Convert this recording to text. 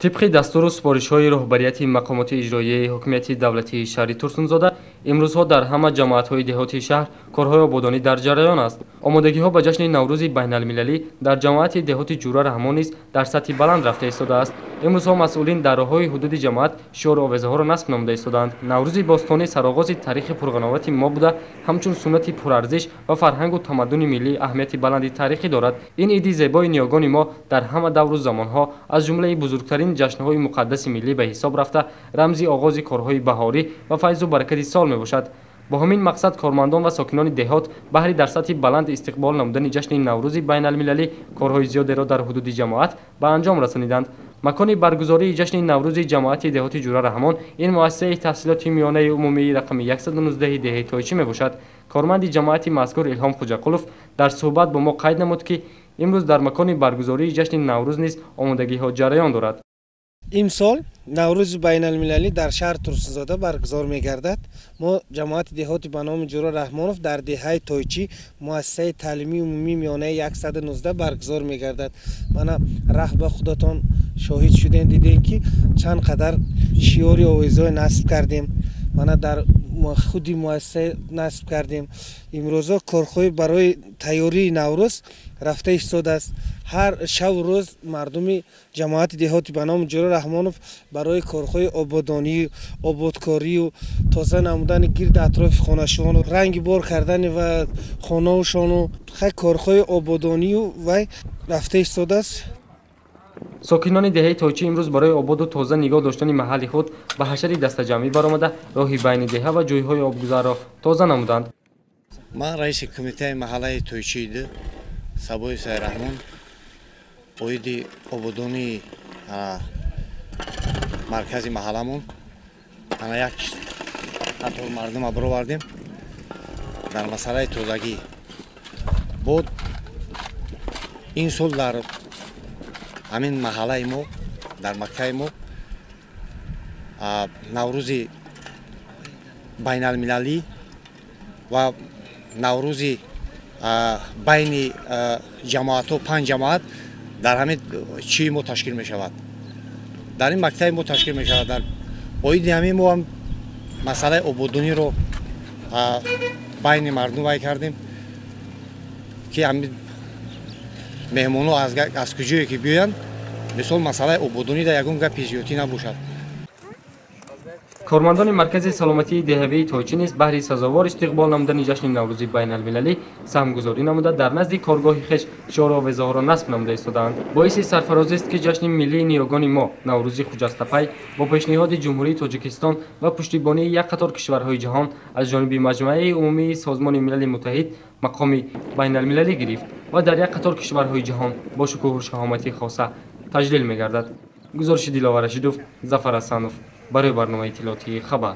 طبق دستور و سپارش‌های رهبریت مقامات اجرایی حکومت دولتی شهر ترسونزاده امروزها در همه جماعت‌های دهاتی شهر کارهای آبادانی در جریان است. آمادگی‌ها به جشن نوروز بین‌المللی در جماعت دهاتی جوره رحمان نیز در سطح بلند رفته ایستاده است. امروزها مسئولین در راه‌های حدود جماعت شعار و آوازه‌ها را نصب نموده ایستادند. نوروز باستانی سرآغاز تاریخ پرغناوت ما بوده، همچون سنت پرارزش و فرهنگ و تمدن ملی اهمیت بلندی تاریخی دارد. این عید زیبای نیاگان ما در همه دور و زمان‌ها از جمله بزرگترین جشن‌های مقدس ملی به حساب رفته، رمزی آغاز کارهای بهاری و فیض و برکت سال میباشد. با همین مقصد کارمندان و ساکنان دهات بهر در سطح بلند استقبال نمودن جشن نوروز بین‌المللی کارهای زیادی را در حدود جماعت به انجام رسانیدند. مکان برگزاری جشن نوروز جماعت دهاتی جوره رحمان این مؤسسه تحصیلات میانه عمومی رقم 119 دهه تایچی میباشد. کارمند جماعت مذکور الهام خوجاقلوف در صحبت با ما قید نمود که امروز در مکان برگزاری جشن نوروز نیز آمادگی‌ها جریان دارد. امسال نوروز بین المللی در شهر ترسونزاده برگزار می گردد. ما جماعت دهاتی به نام جوره رحمانوف در دهه تایچی مؤسسه تعلیمی عمومی میانه 119 برگزار می گردد. من رهبر خودتان شاهد شدین دیدین که چند قدر شعاری آوازهای نصب کردیم. من در خودی مؤسسه نصب کردیم. امروزا کارخوی برای تیاری نوروز رفته ایستاده است. هر شب و روز مردم جماعت دهاتی به نام جوره رحمانوف برای کارخوی آبادانی، آبادکاری و تازه نمودن گرد اطراف خانه‌شان، رنگ بار کردن و خانه‌شان و کارخوی آبادانی و رفته ایستاده است. ساکنان دهه تایچی امروز برای آباد و تازه نگاه داشتن محل خود به حشر دستجمعی برآمده راهی بین دهه و جایهای آبگذر را تازه نمودند. من رئیس کمیته محله تایچی ده سبای سیرحمان اویدی آبادانی مرکزی محلمون انا یک خطور مردم برو بردیم در مسئله تازگی بود. این سال در همین محله ما در مکه ما نوروز بین المللی و نوروز بین جماعت و 5 جماعت در همین چی ما تشکیل می شود. در این مکتب ما تشکیل می شود. در باید همین ما هم مسئله آبادانی رو بین مردم وای کردیم که همین مهمون ها از کجایی که بیاین مثال مسئله آبادانی در یگون گپ زیادی نباشد. کارمندان مرکز سلامتی دهوی تایچی نیز بهر سزاوار استقبال نمودن جشن نوروز بین المللی سهمگذاری نموده در نزد کارگاه خویش شعار و آوازه‌ها را نصب نموده ایستادند. باعث سرفرازی است که جشن ملی نیاگان ما نوروز خجستپی با پیشنهاد جمهوری تاجیکستان و پشتیبانی یک قطار کشورهای جهان از جانب مجمع عمومی سازمان ملل متحد مقام بین المللی گرفت و در یک قطار کشورهای جهان با شکوه و شهامت خاصه تجلیل می‌گردد. گزارش دلاور رشیدوف، ظفر حسنوف برای برنامه اطلاعاتی خبر.